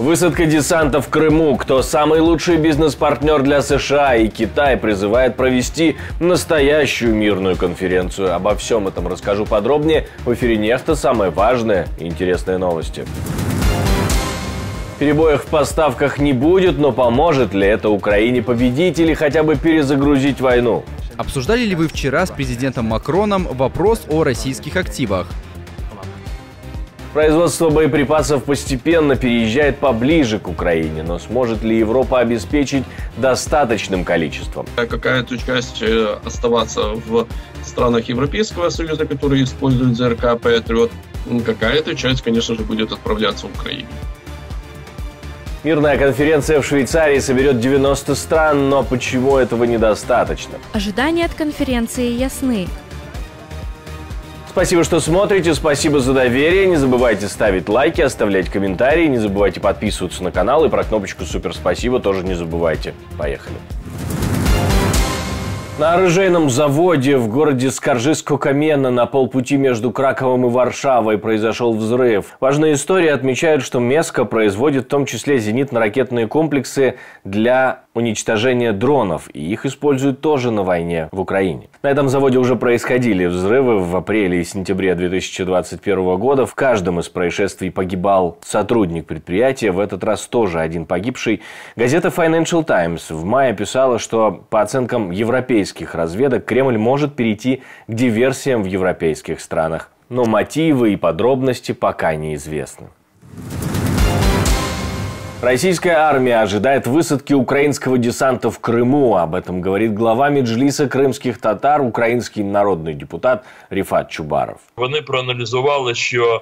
Высадка десанта в Крыму. Кто самый лучший бизнес-партнер для США? И Китай призывает провести настоящую мирную конференцию. Обо всем этом расскажу подробнее в эфире «Нехта». Самые важные и интересные новости. Перебоев в поставках не будет, но поможет ли это Украине победить или хотя бы перезагрузить войну? Обсуждали ли вы вчера с президентом Макроном вопрос о российских активах? Производство боеприпасов постепенно переезжает поближе к Украине, но сможет ли Европа обеспечить достаточным количеством? Какая-то часть оставаться в странах Европейского Союза, которые используют ЗРК «Патриот», какая-то часть, конечно же, будет отправляться в Украину. Мирная конференция в Швейцарии соберет 90 стран, но почему этого недостаточно? Ожидания от конференции ясны. Спасибо, что смотрите, спасибо за доверие. Не забывайте ставить лайки, оставлять комментарии, не забывайте подписываться на канал и про кнопочку «Супер спасибо» тоже не забывайте. Поехали. На оружейном заводе в городе Скаржисько-Каменне на полпути между Краковом и Варшавой произошел взрыв. Важные истории отмечают, что Меско производит в том числе зенитно-ракетные комплексы для уничтожения дронов, и их используют тоже на войне в Украине. На этом заводе уже происходили взрывы в апреле и сентябре 2021 года. В каждом из происшествий погибал сотрудник предприятия, в этот раз тоже один погибший. Газета Financial Times в мае писала, что по оценкам европейских разведок Кремль может перейти к диверсиям в европейских странах. Но мотивы и подробности пока неизвестны. Российская армия ожидает высадки украинского десанта в Крыму. Об этом говорит глава Меджліса кримських татар, український народний депутат Ріфат Чубаров. Вони проаналізували, що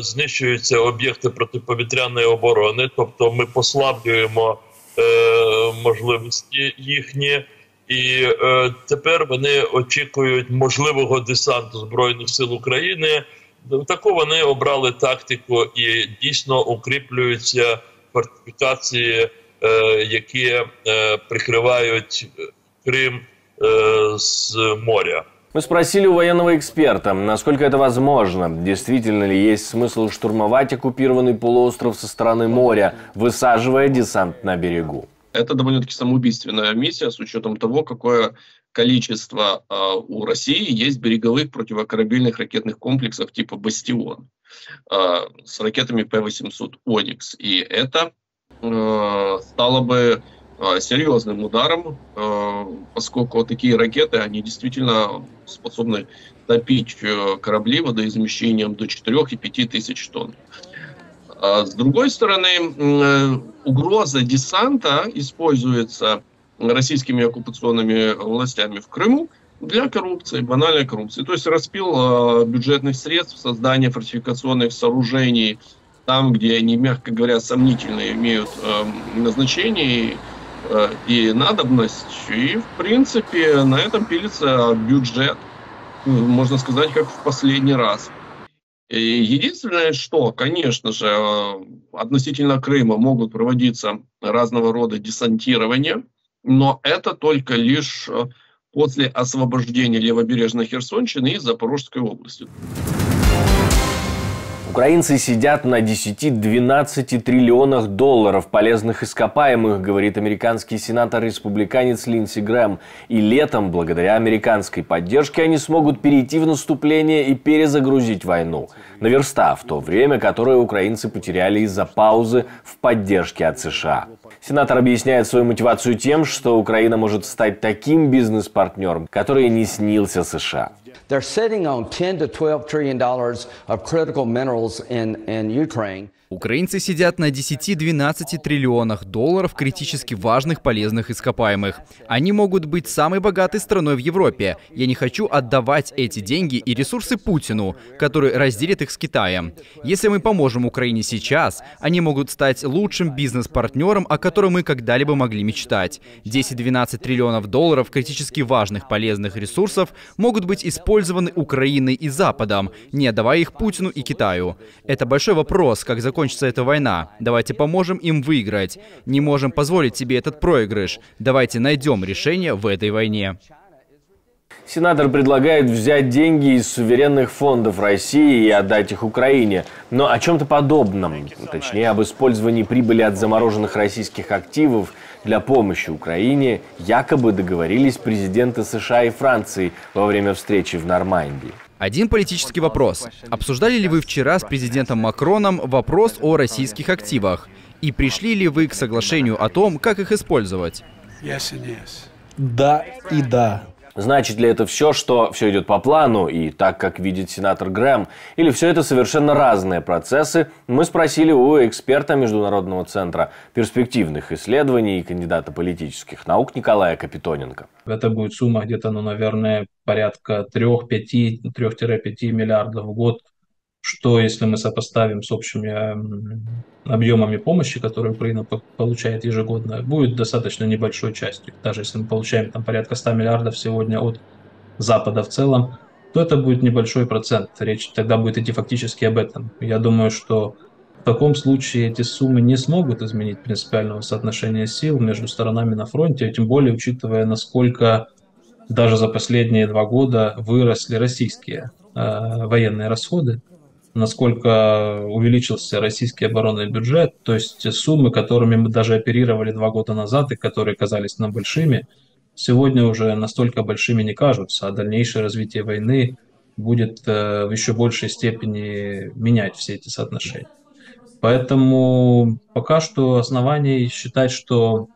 знищуються об'єкти протиповітряної оборони, тобто ми послаблюємо можливості їхні. І тепер вони очікують можливого десанту Збройних сил України. Таку вони обрали тактику і дійсно укріплюються фортифікації, які прикривають Крым с моря. Мы спросили у военного эксперта, насколько это возможно. Действительно ли есть смысл штурмовать оккупированный полуостров со стороны моря, высаживая десант на берегу? Это довольно-таки самоубийственная миссия с учетом того, какое количество у России есть береговых противокорабельных ракетных комплексов типа «Бастион» с ракетами П-800 «Оникс». И это стало бы серьезным ударом, поскольку такие ракеты, они действительно способны топить корабли водоизмещением до 4 и 5 тысяч тонн. С другой стороны, угроза десанта используется российскими оккупационными властями в Крыму для коррупции, банальной коррупции. То есть распил бюджетных средств, создание фортификационных сооружений там, где они, мягко говоря, сомнительно имеют назначение и надобность. И, в принципе, на этом пилится бюджет, можно сказать, как в последний раз. И единственное, что, конечно же, относительно Крыма могут проводиться разного рода десантирования, но это только лишь после освобождения левобережной Херсонщины и Запорожской области. Украинцы сидят на 10-12 триллионах долларов полезных ископаемых, говорит американский сенатор-республиканец Линдси Грэм. И летом, благодаря американской поддержке, они смогут перейти в наступление и перезагрузить войну, наверстав то время, которое украинцы потеряли из-за паузы в поддержке от США. Сенатор объясняет свою мотивацию тем, что Украина может стать таким бизнес-партнером, который не снился США. They're sitting on $10 to $12 trillion of critical minerals in Ukraine. Украинцы сидят на 10-12 триллионах долларов критически важных полезных ископаемых. Они могут быть самой богатой страной в Европе. Я не хочу отдавать эти деньги и ресурсы Путину, который разделит их с Китаем. Если мы поможем Украине сейчас, они могут стать лучшим бизнес-партнером, о котором мы когда-либо могли мечтать. 10-12 триллионов долларов критически важных полезных ресурсов могут быть использованы Украиной и Западом, не отдавая их Путину и Китаю. Это большой вопрос, как закончится эта война. Давайте поможем им выиграть. Не можем позволить себе этот проигрыш. Давайте найдем решение в этой войне. Сенатор предлагает взять деньги из суверенных фондов России и отдать их Украине. Но о чем-то подобном, точнее об использовании прибыли от замороженных российских активов для помощи Украине, якобы договорились президенты США и Франции во время встречи в Нормандии. Один политический вопрос. Обсуждали ли вы вчера с президентом Макроном вопрос о российских активах? И пришли ли вы к соглашению о том, как их использовать? Да и да. Значит ли это все, что все идет по плану и так, как видит сенатор Грэм? Или все это совершенно разные процессы? Мы спросили у эксперта Международного центра перспективных исследований и кандидата политических наук Николая Капитоненко. Это будет сумма где-то, наверное, порядка 3-5 миллиардов в год, что, если мы сопоставим с общими объемами помощи, которые Украина получает ежегодно, будет достаточно небольшой частью. Даже если мы получаем там порядка 100 миллиардов сегодня от Запада в целом, то это будет небольшой процент. Речь тогда будет идти фактически об этом. Я думаю, что в таком случае эти суммы не смогут изменить принципиального соотношения сил между сторонами на фронте, тем более учитывая, насколько даже за последние 2 года выросли российские военные расходы, насколько увеличился российский оборонный бюджет, то есть суммы, которыми мы даже оперировали 2 года назад и которые казались нам большими, сегодня уже настолько большими не кажутся, а дальнейшее развитие войны будет в еще большей степени менять все эти соотношения. Поэтому пока что оснований считать, что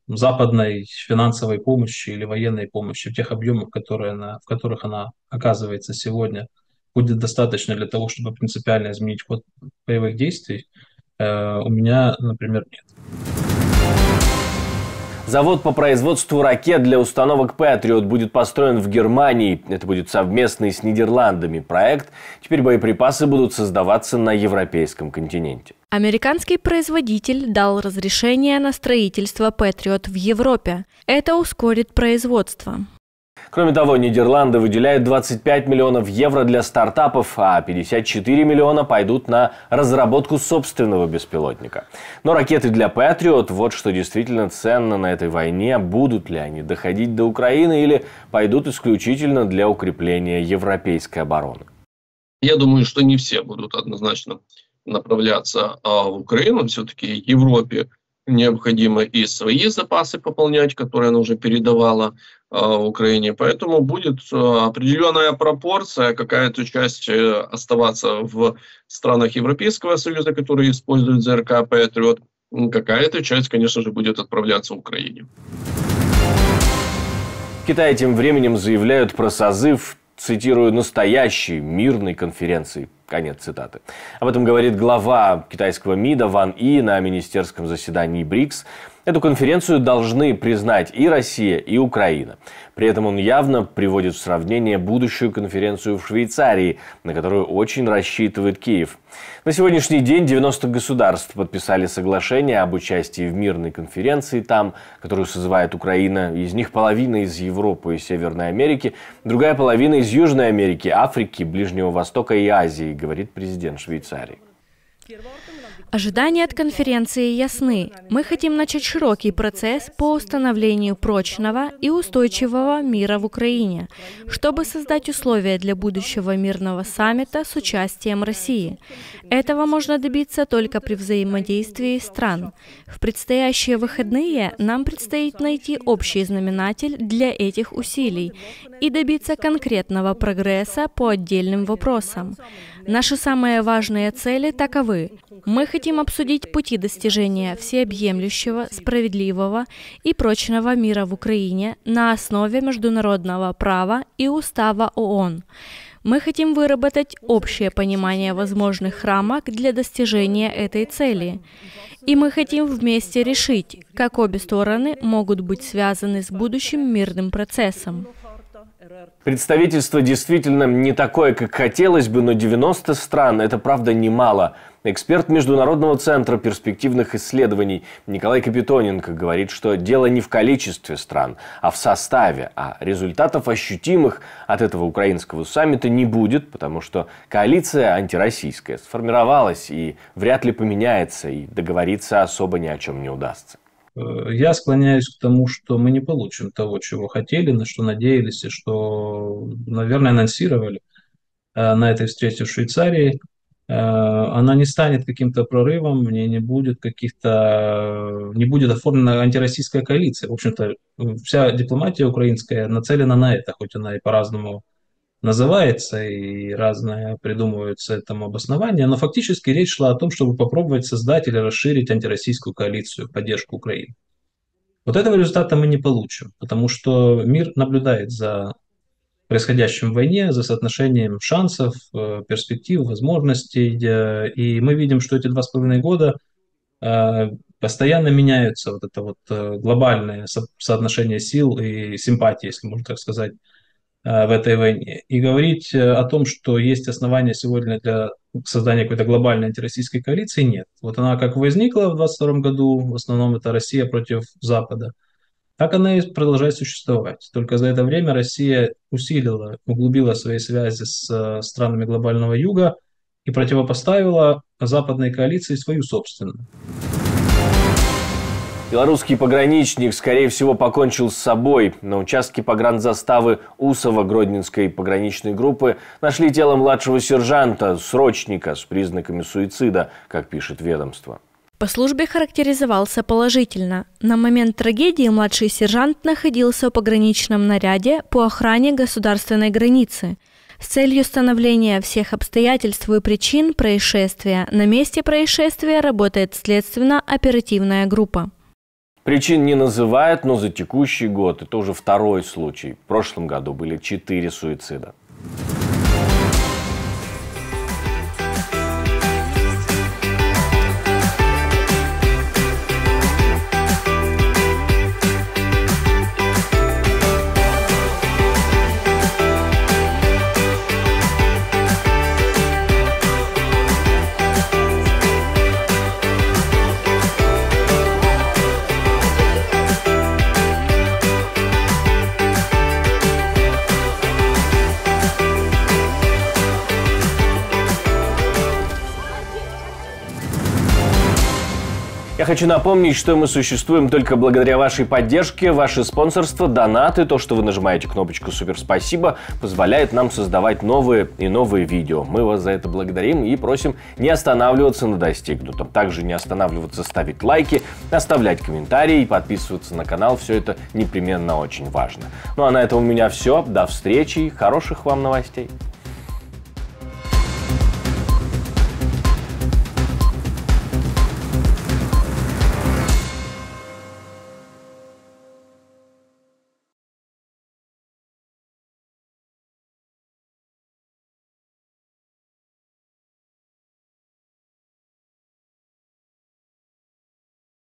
западной финансовой помощи или военной помощи в тех объемах, в которых она оказывается сегодня, будет достаточно для того, чтобы принципиально изменить ход боевых действий, у меня, например, нет. Завод по производству ракет для установок «Патриот» будет построен в Германии. Это будет совместный с Нидерландами проект. Теперь боеприпасы будут создаваться на европейском континенте. Американский производитель дал разрешение на строительство «Патриот» в Европе. Это ускорит производство. Кроме того, Нидерланды выделяют 25 миллионов евро для стартапов, а 54 миллиона пойдут на разработку собственного беспилотника. Но ракеты для «Патриот» – вот что действительно ценно на этой войне. Будут ли они доходить до Украины или пойдут исключительно для укрепления европейской обороны? Я думаю, что не все будут однозначно направляться в Украину. Все-таки Европе необходимо и свои запасы пополнять, которые она уже передавала Украине. Поэтому будет определенная пропорция, какая-то часть оставаться в странах Европейского Союза, которые используют ЗРК «Патриот». Какая-то часть, конечно же, будет отправляться в Украине. В Китае тем временем заявляют про созыв, цитирую, настоящей мирной конференции. Конец цитаты. Об этом говорит глава китайского МИДа Ван И на министерском заседании БРИКС. Эту конференцию должны признать и Россия, и Украина. При этом он явно приводит в сравнение будущую конференцию в Швейцарии, на которую очень рассчитывает Киев. На сегодняшний день 90 государств подписали соглашение об участии в мирной конференции там, которую созывает Украина. Из них половина из Европы и Северной Америки, другая половина из Южной Америки, Африки, Ближнего Востока и Азии, говорит президент Швейцарии. Ожидания от конференции ясны. Мы хотим начать широкий процесс по установлению прочного и устойчивого мира в Украине, чтобы создать условия для будущего мирного саммита с участием России. Этого можно добиться только при взаимодействии стран. В предстоящие выходные нам предстоит найти общий знаменатель для этих усилий и добиться конкретного прогресса по отдельным вопросам. Наши самые важные цели таковы. Мы хотим обсудить пути достижения всеобъемлющего, справедливого и прочного мира в Украине на основе международного права и устава ООН. Мы хотим выработать общее понимание возможных рамок для достижения этой цели. И мы хотим вместе решить, как обе стороны могут быть связаны с будущим мирным процессом. Представительство действительно не такое, как хотелось бы, но 90 стран – это, правда, немало. Эксперт Международного центра перспективных исследований Николай Капитоненко говорит, что дело не в количестве стран, а в составе. А результатов ощутимых от этого украинского саммита не будет, потому что коалиция антироссийская сформировалась и вряд ли поменяется, и договориться особо ни о чем не удастся. Я склоняюсь к тому, что мы не получим того, чего хотели, на что надеялись и что, наверное, анонсировали на этой встрече в Швейцарии. Она не станет каким-то прорывом, не будет оформлена антироссийская коалиция. В общем-то, вся дипломатия украинская нацелена на это, хоть она и по-разному называется, и разные придумываются этому обоснования, но фактически речь шла о том, чтобы попробовать создать или расширить антироссийскую коалицию в поддержку Украины. Вот этого результата мы не получим, потому что мир наблюдает за происходящим в войне, за соотношением шансов, перспектив, возможностей, и мы видим, что эти 2,5 года постоянно меняются вот это вот глобальное соотношение сил и симпатий, если можно так сказать, в этой войне. И говорить о том, что есть основания сегодня для создания какой-то глобальной антироссийской коалиции, нет. Вот она как возникла в 2022 году, в основном это Россия против Запада, так она и продолжает существовать. Только за это время Россия усилила, углубила свои связи с странами глобального юга и противопоставила западной коалиции свою собственную. Белорусский пограничник, скорее всего, покончил с собой. На участке погранзаставы Усова Гродненской пограничной группы нашли тело младшего сержанта, срочника с признаками суицида, как пишет ведомство. По службе характеризовался положительно. На момент трагедии младший сержант находился в пограничном наряде по охране государственной границы. С целью становления всех обстоятельств и причин происшествия на месте происшествия работает следственно-оперативная группа. Причин не называют, но за текущий год это уже второй случай. В прошлом году были 4 суицида. Я хочу напомнить, что мы существуем только благодаря вашей поддержке, ваше спонсорство, донаты, то, что вы нажимаете кнопочку «Супер спасибо», позволяет нам создавать новые и новые видео. Мы вас за это благодарим и просим не останавливаться на достигнутом. Также не останавливаться, ставить лайки, оставлять комментарии и подписываться на канал. Все это непременно очень важно. Ну а на этом у меня все. До встречи и хороших вам новостей.